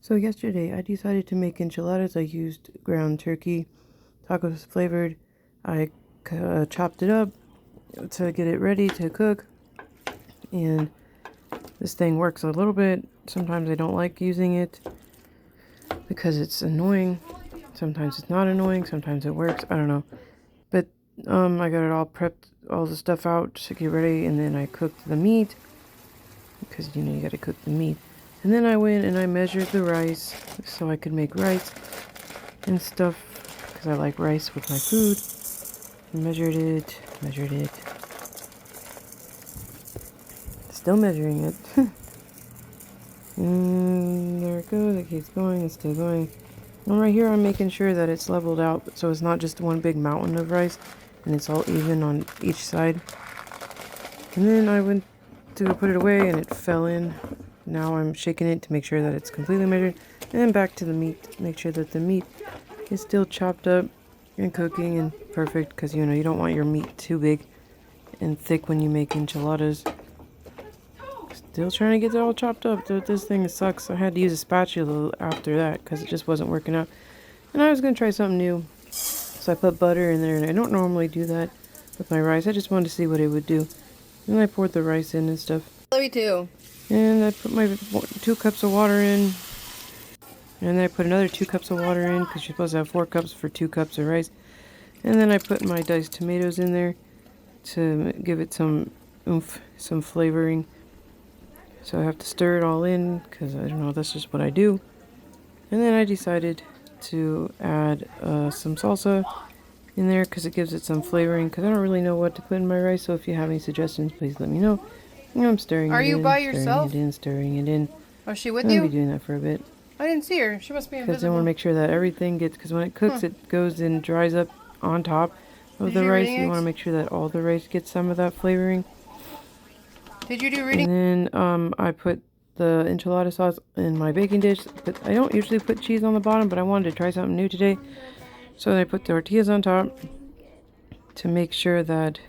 So yesterday I decided to make enchiladas. I used ground turkey, tacos flavored. I chopped it up to get it ready to cook. And this thing works a little bit. Sometimes I don't like using it because it's annoying. Sometimes it's not annoying. Sometimes it works. I don't know. But I got it all prepped, all the stuff out to get ready. And then I cooked the meat because, you got to cook the meat. And then I went and I measured the rice so I could make rice and stuff because I like rice with my food. Measured it. Still measuring it. And there it goes. It keeps going. It's still going. And right here I'm making sure that it's leveled out so it's not just one big mountain of rice and it's all even on each side. And then I went to go put it away and it fell in. Now I'm shaking it to make sure that it's completely measured. And back to the meat. Make sure that the meat is still chopped up and cooking and perfect. Because, you don't want your meat too big and thick when you make enchiladas. Still trying to get it all chopped up. This thing sucks. I had to use a spatula after that because it just wasn't working out. And I was going to try something new. So I put butter in there. And I don't normally do that with my rice. I just wanted to see what it would do. And I poured the rice in and stuff. Love you too. And I put my 2 cups of water in. And then I put another 2 cups of water in because you're supposed to have 4 cups for 2 cups of rice. And then I put my diced tomatoes in there to give it some oomph, some flavoring. So I have to stir it all in because I don't know, that's just what I do. And then I decided to add some salsa in there because it gives it some flavoring because I don't really know what to put in my rice. So if you have any suggestions, please let me know. I'm stirring it in. Are you by yourself? Stirring it in. Oh, is she with I'll you? be doing that for a bit. I didn't see her. She must be invisible. Because I want to make sure that everything gets, because when it cooks, it goes and dries up on top of the rice. You want to make sure that all the rice gets some of that flavoring. Did you do reading? And then I put the enchilada sauce in my baking dish. But I don't usually put cheese on the bottom, but I wanted to try something new today. So I put tortillas on top to make sure that,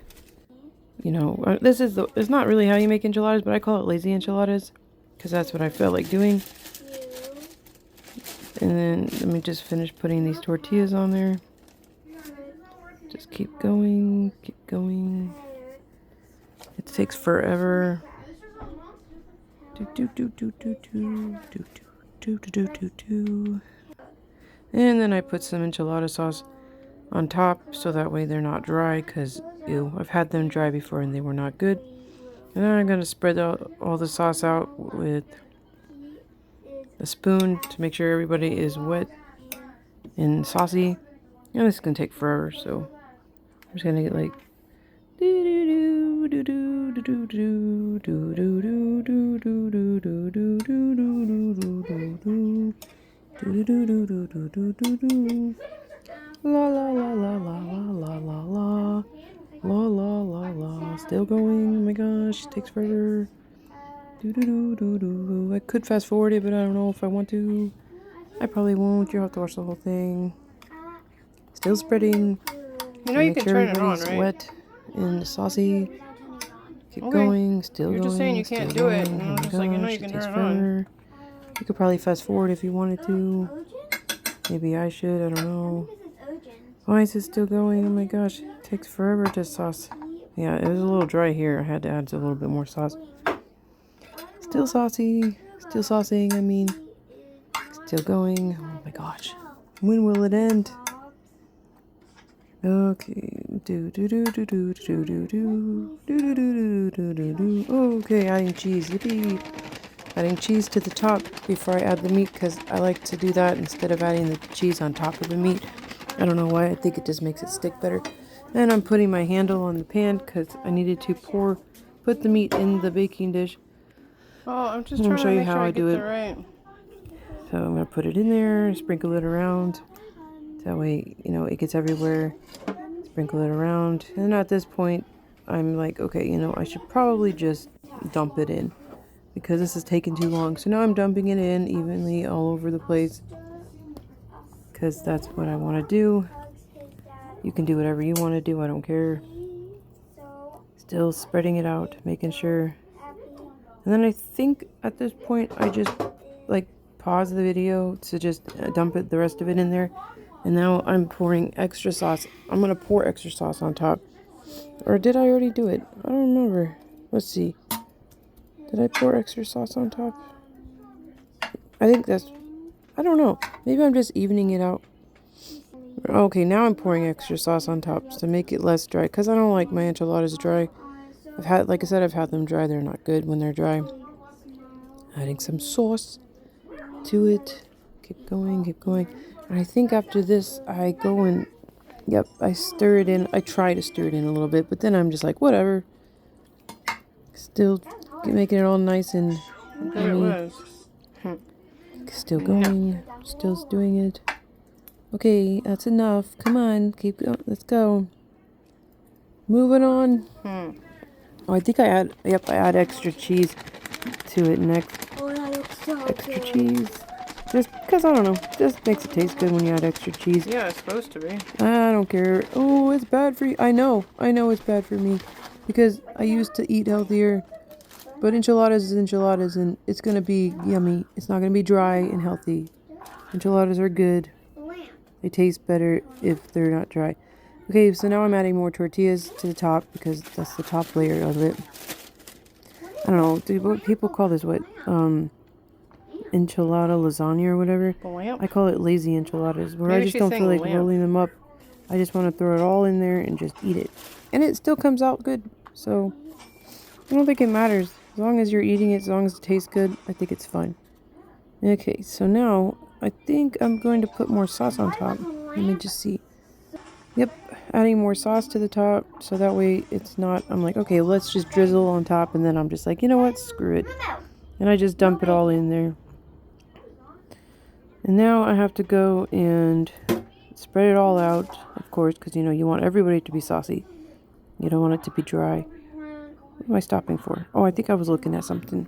it's not really how you make enchiladas, but I call it lazy enchiladas because that's what I felt like doing. And then let me just finish putting these tortillas on there. Just keep going. It takes forever. And then I put some enchilada sauce on top so that way they're not dry because, I've had them dry before and they were not good. And then I'm going to spread all the sauce out with a spoon to make sure everybody is wet and saucy. And this is going to take forever, so I'm just going to get like la la la la la la la la la la la la. Still going. Oh my gosh, it takes forever. I could fast forward it, but I don't know if I want to. I probably won't. You'll have to watch the whole thing. Still spreading. You can turn it on, right? Wet and saucy. Keep going. Still going. You're just saying you can't do it. And I'm just like, you can turn it on. You could probably fast forward if you wanted to. Maybe I should. I don't know. Why is it still going? Oh my gosh. It takes forever to sauce. Yeah, it was a little dry here. I had to add a little bit more sauce. Still saucy. Still saucing, I mean. Still going. Oh my gosh. When will it end? Okay. Okay, adding cheese. Yippee. Adding cheese to the top before I add the meat because I like to do that instead of adding the cheese on top of the meat. I don't know why. I think it just makes it stick better. And I'm putting my handle on the pan because I needed to put the meat in the baking dish. Oh, I'm just trying to show you how I do it. Right. So I'm going to put it in there, sprinkle it around. That way, it gets everywhere. Sprinkle it around. And at this point, I'm like, okay, I should probably just dump it in because this is taking too long. So now I'm dumping it in evenly all over the place because that's what I want to do. You can do whatever you want to do. I don't care. Still spreading it out, making sure. And then I think at this point, I just pause the video to just dump the rest of it in there. And now I'm pouring extra sauce. I'm going to pour extra sauce on top. Or did I already do it? I don't remember. Let's see. Did I pour extra sauce on top? I think that's... I don't know. Maybe I'm just evening it out. Okay, now I'm pouring extra sauce on top to make it less dry. Because I don't like my enchiladas dry. Like I said, I've had them dry. They're not good when they're dry. Adding some sauce to it. Keep going, keep going. And I think after this, I go and... Yep, I stir it in. I try to stir it in a little bit, but then I'm just like, whatever. Still making it all nice and There it was. Still going. Still doing it. Okay, that's enough. Come on, keep going. Let's go. Moving on. Oh, I think I add. Yep, I add extra cheese to it next. Oh, that looks so Extra good. cheese. Just because, I don't know, just makes it taste good when you add extra cheese. Yeah, it's supposed to be. I don't care. Oh, it's bad for you. I know it's bad for me because I used to eat healthier. But enchiladas is enchiladas and it's going to be yummy. It's not going to be dry and healthy. Enchiladas are good. They taste better if they're not dry. Okay, so now I'm adding more tortillas to the top because that's the top layer of it. I don't know. What people call this? What? Enchilada lasagna or whatever. I call it lazy enchiladas, where I just don't feel like rolling them up. I just want to throw it all in there and just eat it. And it still comes out good. So I don't think it matters. As long as you're eating it, as long as it tastes good, I think it's fine. Okay, so now I think I'm going to put more sauce on top. Let me just see. Yep, adding more sauce to the top so that way it's not, I'm like, okay, let's just drizzle on top, and then I'm just like, you know what, screw it. And I just dump it all in there. And now I have to go and spread it all out, of course, because you know you want everybody to be saucy. You don't want it to be dry. What am I stopping for? Oh, I think I was looking at something.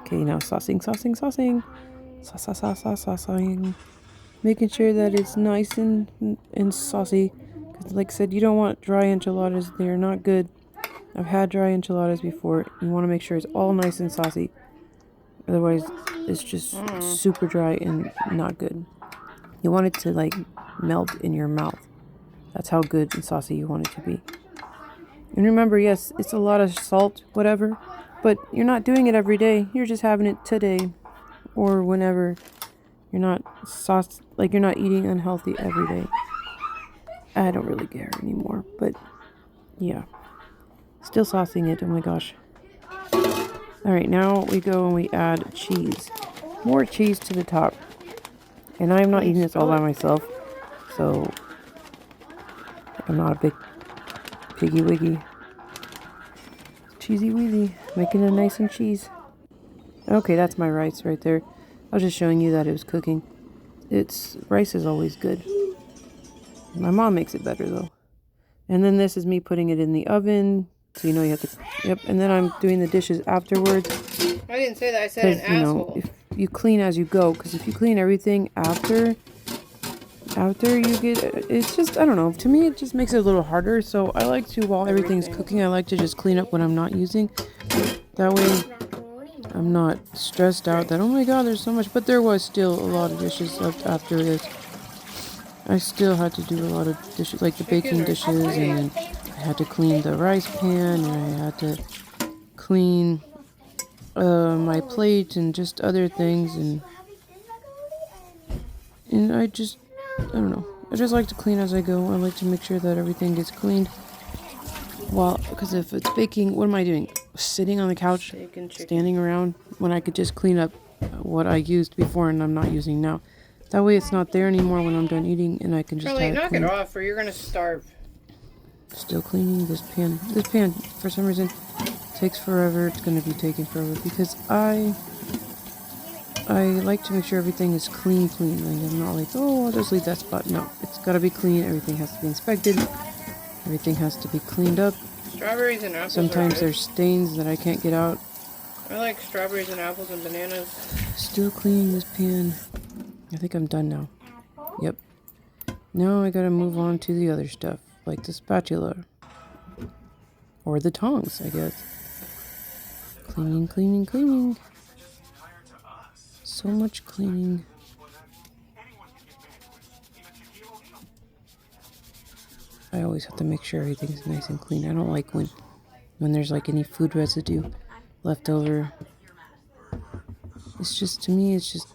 Okay, now saucing. Saucing. Making sure that it's nice and saucy. Because like I said, you don't want dry enchiladas. They are not good. I've had dry enchiladas before. You want to make sure it's all nice and saucy. Otherwise, it's just super dry and not good. You want it to like melt in your mouth. That's how good and saucy you want it to be. And remember, yes, it's a lot of salt, whatever, but you're not doing it every day. You're just having it today or whenever. You're not you're not eating unhealthy every day. I don't really care anymore, but yeah. Still saucing it, oh my gosh. Alright, now we go and we add cheese. More cheese to the top. And I'm not eating this all by myself, so I'm not a big piggy wiggy. Cheesy weezy. Making it nice and cheese. Okay, that's my rice right there. I was just showing you that it was cooking. Rice is always good. My mom makes it better though. And then this is me putting it in the oven. So you know you have to, yep. And then I'm doing the dishes afterwards. I didn't say that, I said an asshole. You know, if you clean as you go. Because if you clean everything after you get, it's just, I don't know. To me, it just makes it a little harder. So I like to, while everything's cooking, I like to just clean up what I'm not using. That way, I'm not stressed out that, oh my god, there's so much. But there was still a lot of dishes left after this. I still had to do a lot of dishes, like the baking dishes, and I had to clean the rice pan, and I had to clean my plate and just other things, and I don't know. I just like to clean as I go. I like to make sure that everything gets cleaned. Well, because if it's baking, what am I doing? Sitting on the couch, standing around, when I could just clean up what I used before and I'm not using now. That way it's not there anymore when I'm done eating, and I can just Charlie, knock it off or you're gonna starve. Still cleaning this pan. This pan, for some reason, takes forever. It's going to be taking forever because I like to make sure everything is clean. Like, I'm not like, oh, I'll just leave that spot. No, it's got to be clean. Everything has to be inspected. Everything has to be cleaned up. Strawberries and apples. Sometimes there's stains that I can't get out. I like strawberries and apples and bananas. Still cleaning this pan. I think I'm done now. Yep. Now I gotta move on to the other stuff, like the spatula. Or the tongs, I guess. Cleaning. so much cleaning. I always have to make sure everything's nice and clean. I don't like when there's like any food residue left over. It's just, to me, it's just,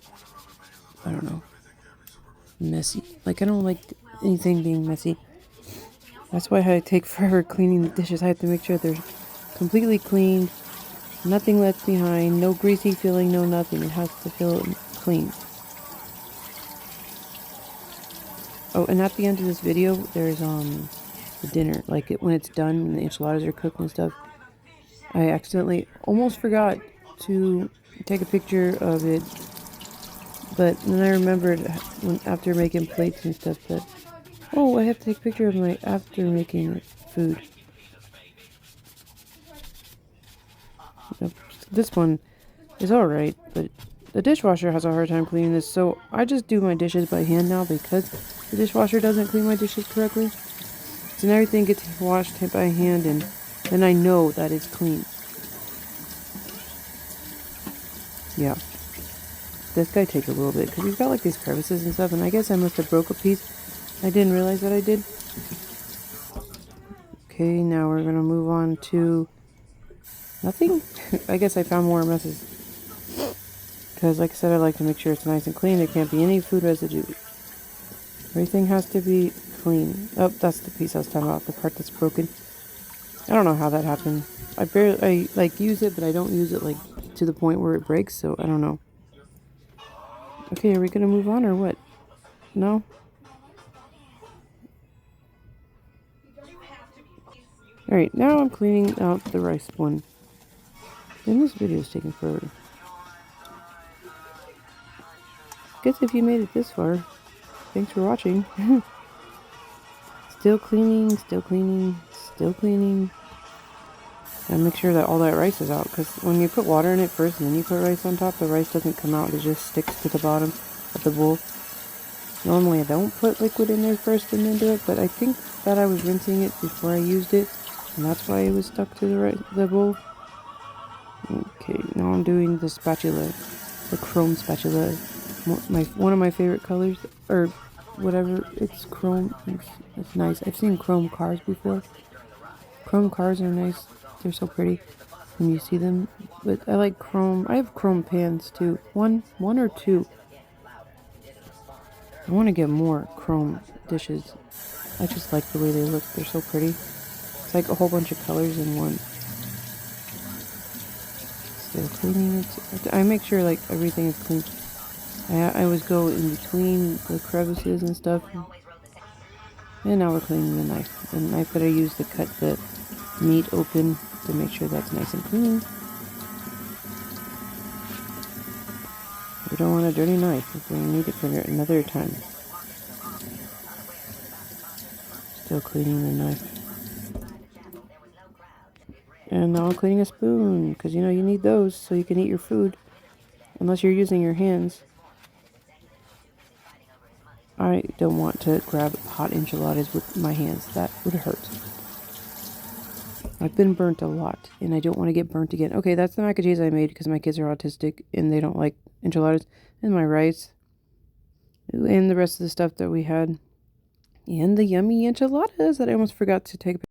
I don't know, messy. Like, I don't like anything being messy. That's why I take forever cleaning the dishes. I have to make sure they're completely clean, nothing left behind, no greasy feeling, no nothing. It has to feel clean. Oh, and at the end of this video, there's the dinner. Like, when it's done and the enchiladas are cooked and stuff, I accidentally almost forgot to take a picture of it, but then I remembered after making plates and stuff that, oh, I have to take a picture of my after making food. This one is alright, but the dishwasher has a hard time cleaning this, so I just do my dishes by hand now because the dishwasher doesn't clean my dishes correctly. So everything gets washed by hand, and then I know that it's clean. Yeah. This guy takes a little bit because he's got like these crevices and stuff, and I guess I must have broke a piece. I didn't realize that I did. Okay, now we're gonna move on to nothing. I guess I found more messes because, like I said, I like to make sure it's nice and clean. There can't be any food residue. Everything has to be clean. Oh, that's the piece I was talking about, the part that's broken. I don't know how that happened. I like use it, but I don't use it like to the point where it breaks, so I don't know. Okay, are we gonna move on or what? No? Alright, now I'm cleaning out the rice one. And this video is taking forever. Guess if you made it this far, thanks for watching. Still cleaning, still cleaning, still cleaning. And make sure that all that rice is out, because when you put water in it first and then you put rice on top, the rice doesn't come out. It just sticks to the bottom of the bowl. Normally I don't put liquid in there first and then do it, but I think that I was rinsing it before I used it, and that's why it was stuck to the bowl. Okay, now I'm doing the spatula, the chrome spatula. One of my favorite colors, or whatever. It's chrome. It's nice. I've seen chrome cars before. Chrome cars are nice. They're so pretty when you see them. But I like chrome. I have chrome pans too. One or two. I want to get more chrome dishes. I just like the way they look. They're so pretty. It's like a whole bunch of colors in one. Still cleaning it. I make sure like everything is clean. I always go in between the crevices and stuff. And now we're cleaning the knife. The knife that I use to cut the meat open to make sure that's nice and clean. We don't want a dirty knife if we need it for another time. Still cleaning the knife. And now I'm cleaning a spoon, because you know you need those so you can eat your food. Unless you're using your hands. I don't want to grab hot enchiladas with my hands. That would hurt. I've been burnt a lot, and I don't want to get burnt again. Okay, that's the mac and cheese I made because my kids are autistic and they don't like enchiladas. And my rice. And the rest of the stuff that we had. And the yummy enchiladas that I almost forgot to take a picture.